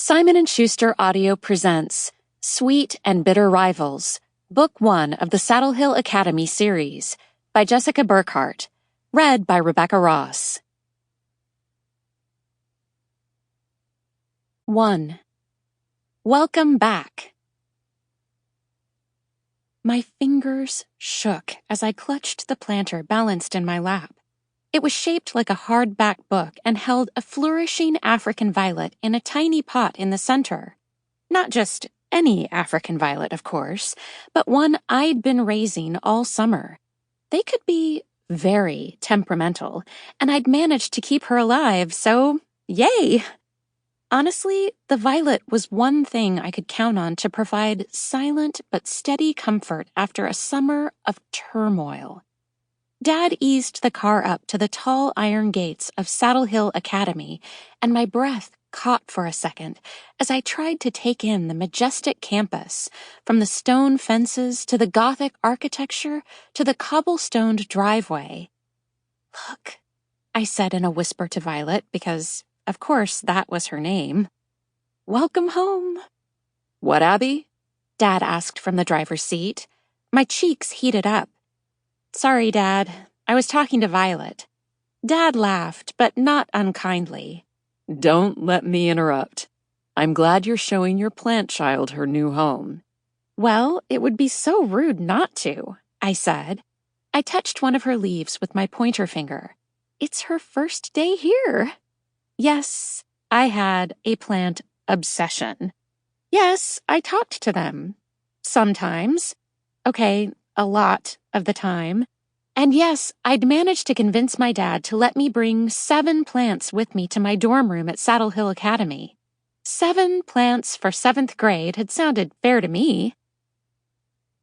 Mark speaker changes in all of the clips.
Speaker 1: Simon & Schuster Audio presents Sweet and Bitter Rivals, Book 1 of the Saddle Hill Academy series, by Jessica Burkhart, read by Rebekkah Ross. 1. Welcome back. My fingers shook as I clutched the planter balanced in my lap. It was shaped like a hardback book and held a flourishing African violet in a tiny pot in the center. Not just any African violet, of course, but one I'd been raising all summer. They could be very temperamental, and I'd managed to keep her alive, so yay! Honestly, the violet was one thing I could count on to provide silent but steady comfort after a summer of turmoil. Dad eased the car up to the tall iron gates of Saddle Hill Academy, and my breath caught for a second as I tried to take in the majestic campus, from the stone fences to the Gothic architecture to the cobblestoned driveway. "Look," I said in a whisper to Violet, because, of course, that was her name. "Welcome home." "What, Abby?" Dad asked from the driver's seat. My cheeks heated up. "Sorry, Dad. I was talking to Violet." Dad laughed, but not unkindly.
Speaker 2: "Don't let me interrupt. I'm glad you're showing your plant child her new home."
Speaker 1: "Well, it would be so rude not to," I said. I touched one of her leaves with my pointer finger. "It's her first day here." Yes, I had a plant obsession. Yes, I talked to them. Sometimes. Okay, a lot of the time. And yes, I'd managed to convince my dad to let me bring 7 plants with me to my dorm room at Saddle Hill Academy. 7 plants for 7th grade had sounded fair to me.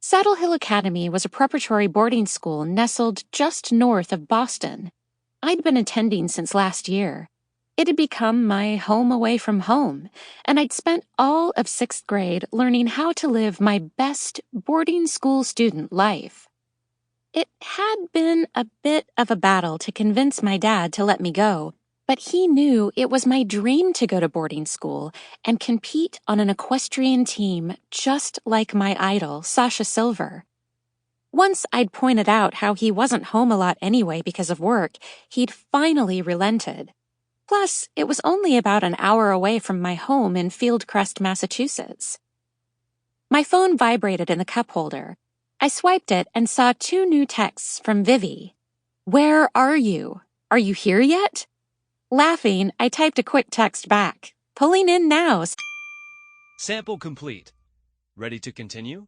Speaker 1: Saddle Hill Academy was a preparatory boarding school nestled just north of Boston. I'd been attending since last year. It had become my home away from home, and I'd spent all of 6th grade learning how to live my best boarding school student life. It had been a bit of a battle to convince my dad to let me go, but he knew it was my dream to go to boarding school and compete on an equestrian team just like my idol, Sasha Silver. Once I'd pointed out how he wasn't home a lot anyway because of work, he'd finally relented. Plus, it was only about an hour away from my home in Fieldcrest, Massachusetts. My phone vibrated in the cup holder. I swiped it and saw 2 new texts from Vivi. "Where are you? Are you here yet?" Laughing, I typed a quick text back. "Pulling in now."
Speaker 3: Sample complete. Ready to continue?